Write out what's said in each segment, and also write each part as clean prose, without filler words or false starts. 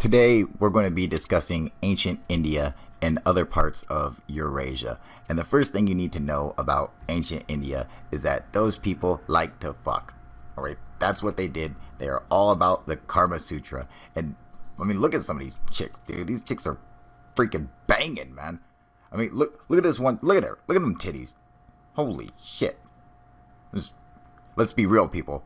Today, we're going to be discussing ancient India and other parts of Eurasia. And the first thing you need to know about ancient India is that those people like to fuck. All right, that's what they did. They are all about the Karma Sutra. And I mean, look at some of these chicks, dude. These chicks are freaking banging, man. I mean, look at this one. Look at her. Look at them titties. Holy shit. Let's be real, people.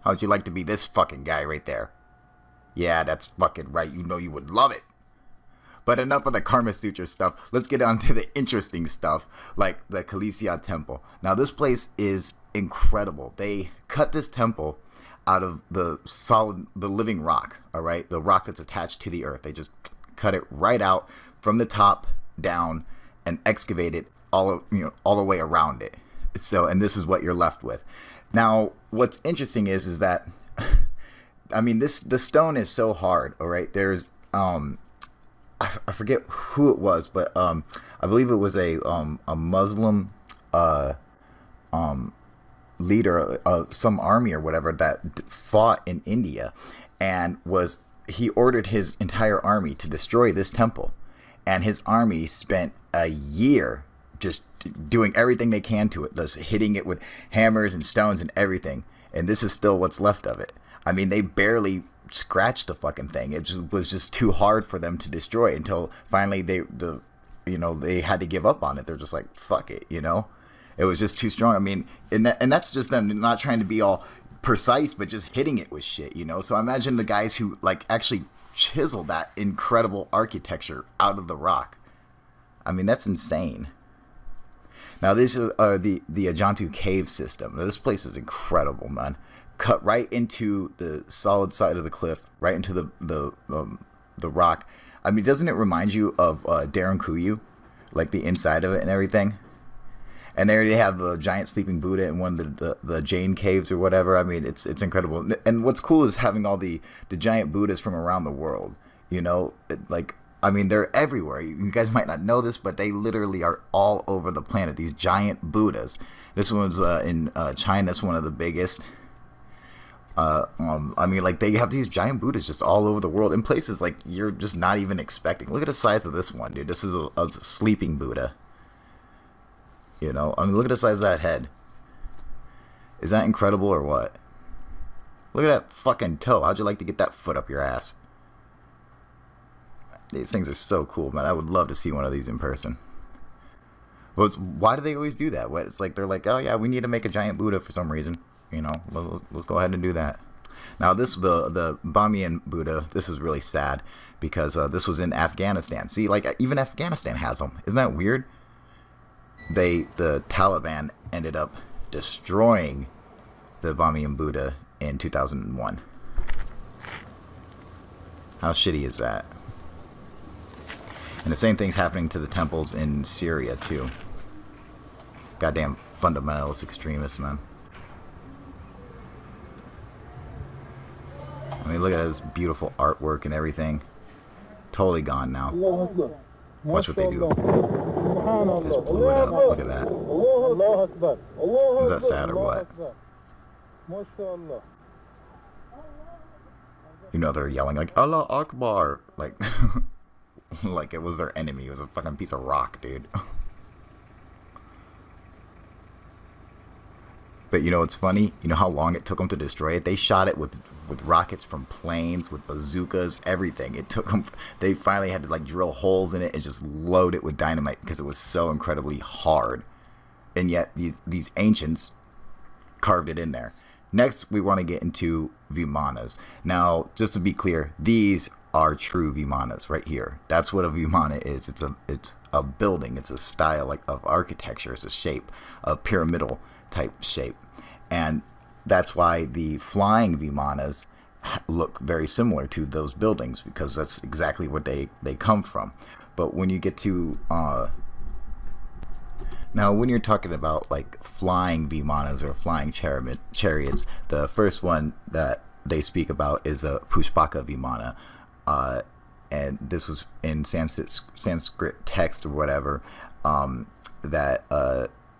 How'd you like to be this fucking guy right there? Yeah, that's fucking right. You know you would love it. But enough of the Karma Sutra stuff. Let's get on to the interesting stuff, like the Kalisya Temple. Now, this place is incredible. They cut this temple out of the living rock, all right? The rock that's attached to the earth. They just cut it right out from the top down and excavate it all the way around it. So, and this is what you're left with. Now, what's interesting is that I mean, the stone is so hard, all right? There's I forget who it was, but I believe it was a Muslim leader of some army or whatever that fought in India, and he ordered his entire army to destroy this temple, and his army spent a year just doing everything they can to it, just hitting it with hammers and stones and everything, and this is still what's left of it. I mean, they barely scratched the fucking thing. It was just too hard for them to destroy until finally they had to give up on it. They're just like, fuck it, It was just too strong. I mean, and that's just them not trying to be all precise, but just hitting it with shit, So I imagine the guys who actually chiseled that incredible architecture out of the rock. I mean, that's insane. Now, this is the Ajantu cave system. Now, this place is incredible, man. Cut right into the solid side of the cliff, right into the rock. I mean, doesn't it remind you of Darren, like the inside of it and everything? And there they have a giant sleeping Buddha in one of the Jain caves or whatever. I mean, it's incredible. And what's cool is having all the giant Buddhas from around the world. I mean, they're everywhere. You guys might not know this, but they literally are all over the planet. These giant Buddhas. This one's in China. It's one of the biggest. I mean, they have these giant Buddhas just all over the world in places you're just not even expecting. Look at the size of this one, dude. This is a sleeping Buddha. I mean, look at the size of that head. Is that incredible or what? Look at that fucking toe. How'd you like to get that foot up your ass? These things are so cool, man. I would love to see one of these in person. Well, why do they always do that? It's they're like, oh yeah, we need to make a giant Buddha for some reason. Let's go ahead and do that. Now, the Bamiyan Buddha, this was really sad because this was in Afghanistan. See, even Afghanistan has them. Isn't that weird? The Taliban ended up destroying the Bamiyan Buddha in 2001. How shitty is that? And the same thing's happening to the temples in Syria, too. Goddamn fundamentalist extremists, man. I mean, look at this beautiful artwork and everything. Totally gone now. Watch what they do. Just blew it up. Look at that. Is that sad or what? They're yelling Allah Akbar. Like it was their enemy. It was a fucking piece of rock, dude. But it's funny? You know how long it took them to destroy it? They shot it with rockets from planes, with bazookas, everything. It took them... They finally had to drill holes in it and just load it with dynamite because it was so incredibly hard. And yet these ancients carved it in there. Next, we want to get into Vimanas. Now, just to be clear, these are true Vimanas right here. That's what a Vimana is. It's a building. It's a style of architecture. It's a shape, a pyramidal type shape, and that's why the flying Vimanas look very similar to those buildings, because that's exactly what they come from. But when you get to now, when you're talking about flying Vimanas or flying chariots, the first one that they speak about is a Pushpaka Vimana, and this was in Sanskrit text or whatever, that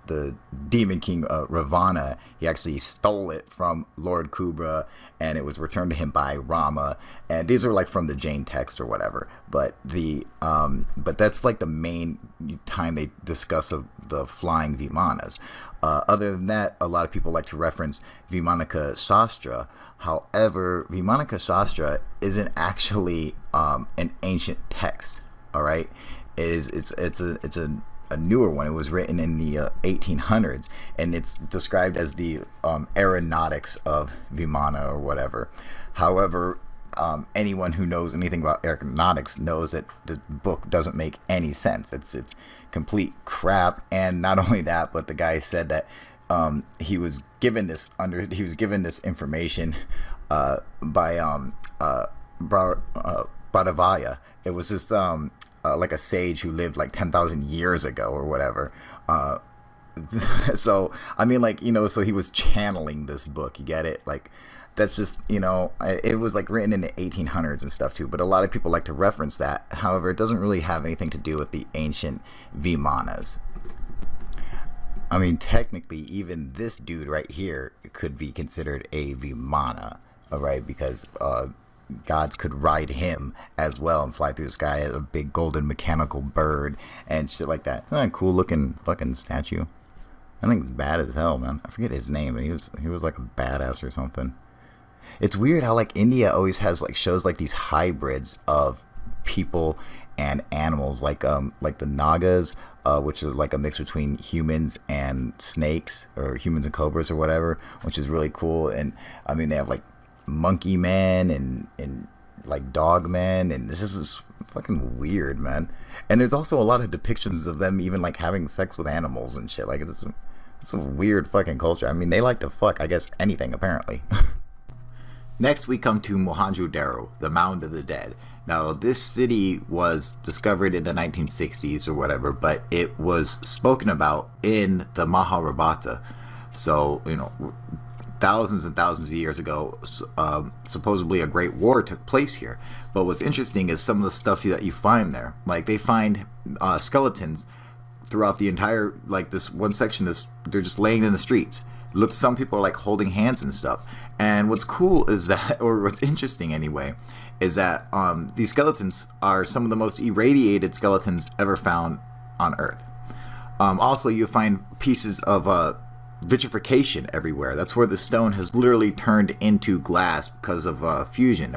the Demon King Ravana. He actually stole it from Lord Kubra, and it was returned to him by Rama. And these are like from the Jain text or whatever. But but that's like the main time they discuss of the flying Vimanas. Other than that, a lot of people like to reference Vimanika Shastra. However, Vimanika Shastra isn't actually an ancient text. All right, it's a newer one. It was written in the 1800s, and it's described as the aeronautics of Vimana or whatever. However, anyone who knows anything about aeronautics knows that the book doesn't make any sense. It's complete crap. And not only that, but the guy said that he was given this information by Bhattavaya. It was just like a sage who lived like 10,000 years ago or whatever. So I mean, like, you know, so he was channeling this book. You get it? Like, that's just, you know, it was like written in the 1800s and stuff too. But a lot of people like to reference that. However, it doesn't really have anything to do with the ancient Vimanas. I mean, technically, even this dude right here could be considered a Vimana, all right? Because gods could ride him as well and fly through the sky as a big golden mechanical bird and shit like that. Isn't that a cool looking fucking statue? I think it's bad as hell, man. I forget his name. He was like a badass or something. It's weird how like India always has like shows like these hybrids of people and animals, like the Nagas, which are like a mix between humans and snakes, or humans and cobras or whatever, which is really cool. And I mean, they have like monkey man and like dog man, and this is fucking weird, man. And there's also a lot of depictions of them even like having sex with animals and shit. Like it's a weird fucking culture. I mean, they like to fuck, I guess, anything apparently. Next, we come to Mohenjo-Daro, the Mound of the Dead. Now, this city was discovered in the 1960s or whatever, but it was spoken about in the Mahabharata. So, you know, thousands and thousands of years ago, supposedly a great war took place here. But what's interesting is some of the stuff that you find there. Like, they find skeletons throughout the entire, like, this one section, they're just laying in the streets. Look, some people are like holding hands and stuff. And what's cool is that, or what's interesting anyway, is that these skeletons are some of the most irradiated skeletons ever found on Earth. Also, you find pieces of vitrification everywhere. That's where the stone has literally turned into glass because of fusion.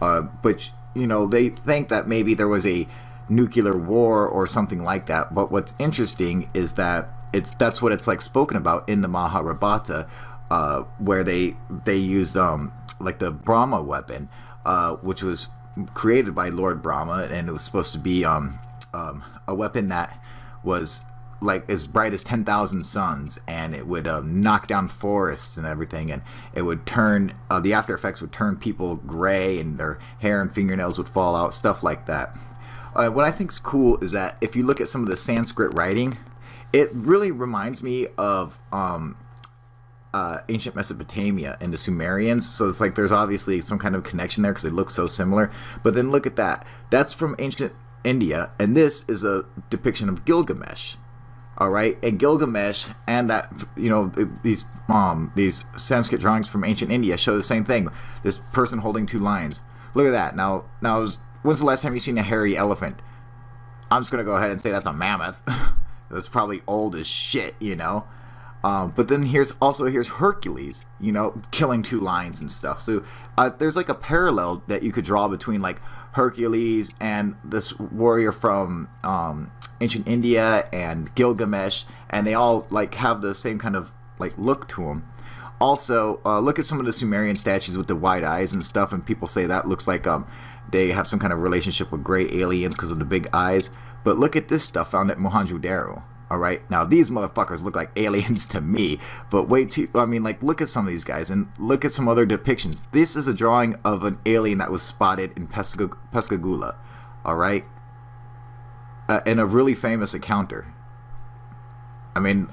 But you know, they think that maybe there was a nuclear war or something like that. But what's interesting is that that's what it's like spoken about in the Mahabharata, where they used like the Brahma weapon, which was created by Lord Brahma, and it was supposed to be a weapon that was like as bright as 10,000 suns, and it would knock down forests and everything, and it would turn the after effects would turn people gray, and their hair and fingernails would fall out, stuff like that. What I think's cool is that if you look at some of the Sanskrit writing, it really reminds me of ancient Mesopotamia and the Sumerians. So it's like there's obviously some kind of connection there because they look so similar. But then look at that. That's from ancient India, and this is a depiction of Gilgamesh. All right, and Gilgamesh and that, you know, these Sanskrit drawings from ancient India show the same thing. This person holding two lions. Look at that. Now, when's the last time you seen a hairy elephant? I'm just gonna go ahead and say that's a mammoth. That's probably old as shit, you know. But then here's Hercules, you know, killing two lions and stuff. So there's like a parallel that you could draw between like Hercules and this warrior from ancient India and Gilgamesh, and they all like have the same kind of like look to them. Also, look at some of the Sumerian statues with the wide eyes and stuff, and people say that looks like they have some kind of relationship with gray aliens because of the big eyes. But look at this stuff found at Mohenjo-Daro. All right, now these motherfuckers look like aliens to me, but look at some of these guys and look at some other depictions. This is a drawing of an alien that was spotted in Pascagoula, all right, in a really famous encounter. I mean,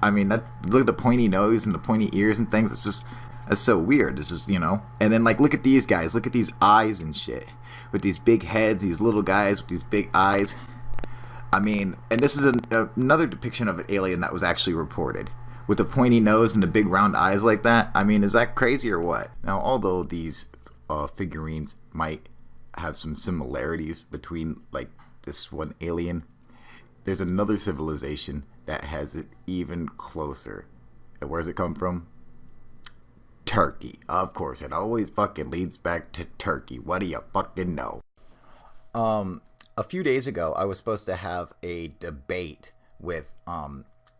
look at the pointy nose and the pointy ears and things. It's so weird. It's just, you know. And then like look at these guys. Look at these eyes and shit with these big heads. These little guys with these big eyes. I mean, and this is another depiction of an alien that was actually reported. With the pointy nose and the big round eyes like that. I mean, is that crazy or what? Now, although these figurines might have some similarities between, like, this one alien, there's another civilization that has it even closer. And where's it come from? Turkey. Of course, it always fucking leads back to Turkey. What do you fucking know? A few days ago, I was supposed to have a debate with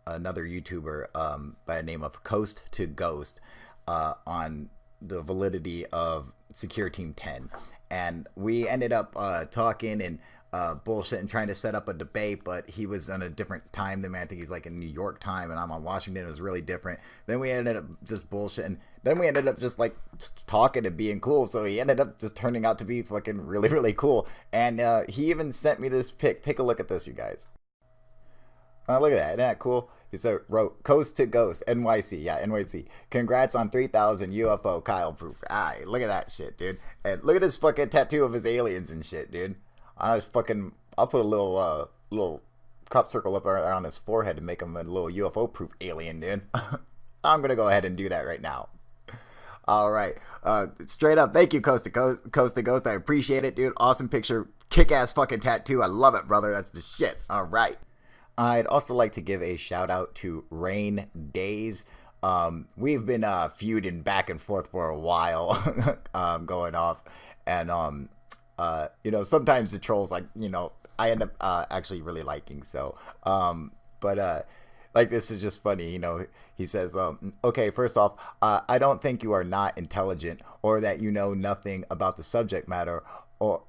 another YouTuber by the name of Coast to Ghost on the validity of Secure Team 10. And we ended up talking and bullshit and trying to set up a debate, but he was on a different time than me. I think he's like in New York time and I'm on Washington. It was really different. Then we ended up just bullshitting. Then we ended up just like talking and being cool. So he ended up just turning out to be fucking really, really cool. And he even sent me this pic. Take a look at this, you guys. Look at that. Isn't that cool? He said, wrote, Coast to Ghost, NYC. Yeah, NYC. Congrats on 3,000 UFO Kyle proof. Look at that shit, dude. And look at this fucking tattoo of his aliens and shit, dude. I'll put a little crop circle up around his forehead to make him a little UFO proof alien, dude. I'm going to go ahead and do that right now. All right. Straight up, thank you, Coast to Ghost. I appreciate it, dude. Awesome picture. Kick-ass fucking tattoo. I love it, brother. That's the shit. All right. I'd also like to give a shout out to Rain Days. We've been feuding back and forth for a while, going off, and you know, sometimes the trolls, like, you know, I end up actually really liking. So, but like, this is just funny, you know. He says, okay, first off, I don't think you are not intelligent or that you know nothing about the subject matter.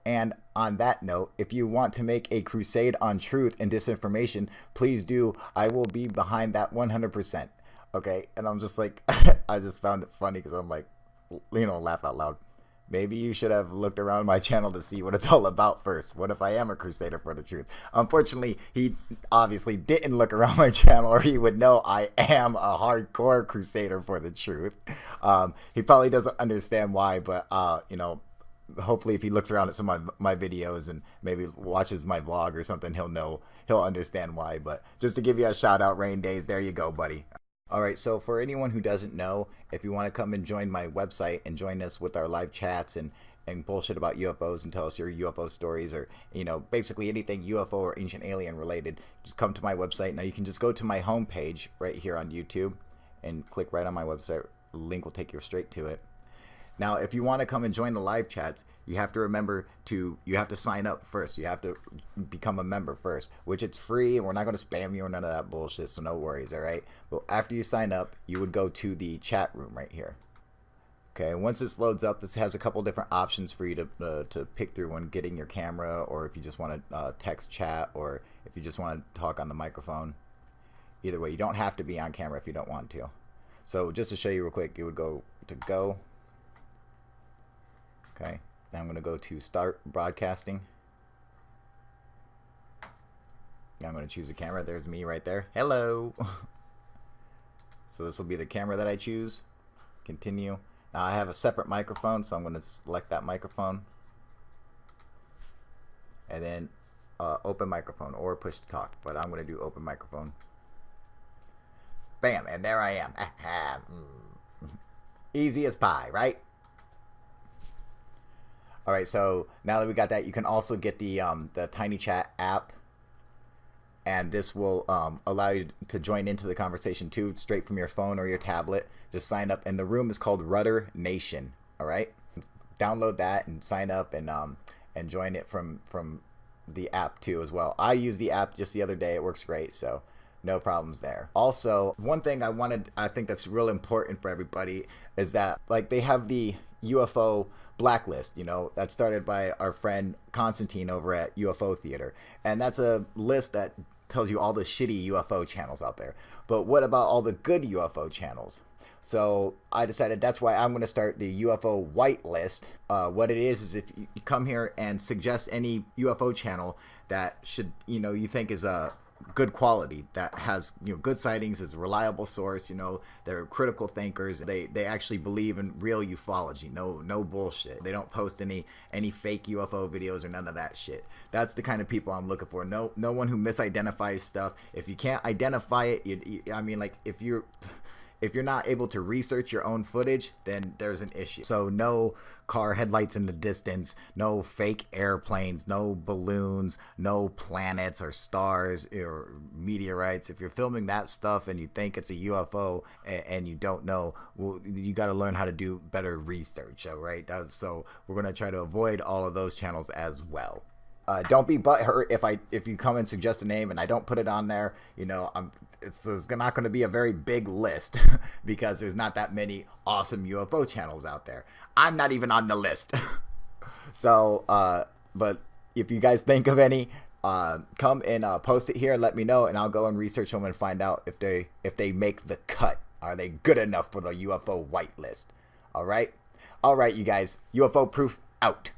And on that note, if you want to make a crusade on truth and disinformation, please do. I will be behind that 100%. Okay. And I'm just like, I just found it funny because I'm like, you know, laugh out loud. Maybe you should have looked around my channel to see what it's all about first. What if I am a crusader for the truth? Unfortunately, he obviously didn't look around my channel, or he would know I am a hardcore crusader for the truth. He probably doesn't understand why, but, you know, hopefully if he looks around at some of my videos and maybe watches my vlog or something, he'll understand why. But just to give you a shout out, Rain Days, there you go, buddy. All right, so for anyone who doesn't know, if you want to come and join my website and join us with our live chats and bullshit about UFOs and tell us your UFO stories, or, you know, basically anything UFO or ancient alien related, just come to my website. Now you can just go to my homepage right here on YouTube and click right on my website. The link will take you straight to it. Now, if you want to come and join the live chats, you have to remember you have to sign up first. You have to become a member first, which it's free, and we're not going to spam you or none of that bullshit, so no worries, all right? But after you sign up, you would go to the chat room right here. Okay, once this loads up, this has a couple different options for you to pick through when getting your camera, or if you just want to text chat, or if you just want to talk on the microphone. Either way, you don't have to be on camera if you don't want to. So just to show you real quick, you would go to go. Okay, now I'm going to go to start broadcasting. Now I'm going to choose a camera. There's me right there. Hello. So this will be the camera that I choose. Continue. Now I have a separate microphone, so I'm going to select that microphone. And then open microphone or push to talk. But I'm going to do open microphone. Bam, and there I am. Easy as pie, right? All right, so now that we got that, you can also get the Tiny Chat app, and this will allow you to join into the conversation too, straight from your phone or your tablet. Just sign up, and the room is called Rudder Nation. All right, download that and sign up and join it from the app too as well. I used the app just the other day; it works great, so no problems there. Also, one thing I think that's real important for everybody is that, like, they have the UFO blacklist, you know, that's started by our friend Constantine over at UFO Theater, and that's a list that tells you all the shitty UFO channels out there. But what about all the good UFO channels? So I decided that's why I'm going to start the UFO white list. What it is if you come here and suggest any UFO channel that should, you know, you think is good quality, that has, you know, good sightings, is a reliable source. You know, they're critical thinkers. They actually believe in real ufology. No bullshit. They don't post any fake UFO videos or none of that shit. That's the kind of people I'm looking for. No one who misidentifies stuff. If you can't identify it, I mean, like, if you're not able to research your own footage, then there's an issue. So no car headlights in the distance, no fake airplanes, no balloons, no planets or stars or meteorites. If you're filming that stuff and you think it's a UFO and you don't know, well, you got to learn how to do better research, all right? So we're going to try to avoid all of those channels as well. Don't be butthurt if you come and suggest a name and I don't put it on there. You know, it's not going to be a very big list because there's not that many awesome UFO channels out there. I'm not even on the list. So, but if you guys think of any, come and post it here. Let me know, and I'll go and research them and find out if they make the cut. Are they good enough for the UFO whitelist? All right, you guys. UFO proof out.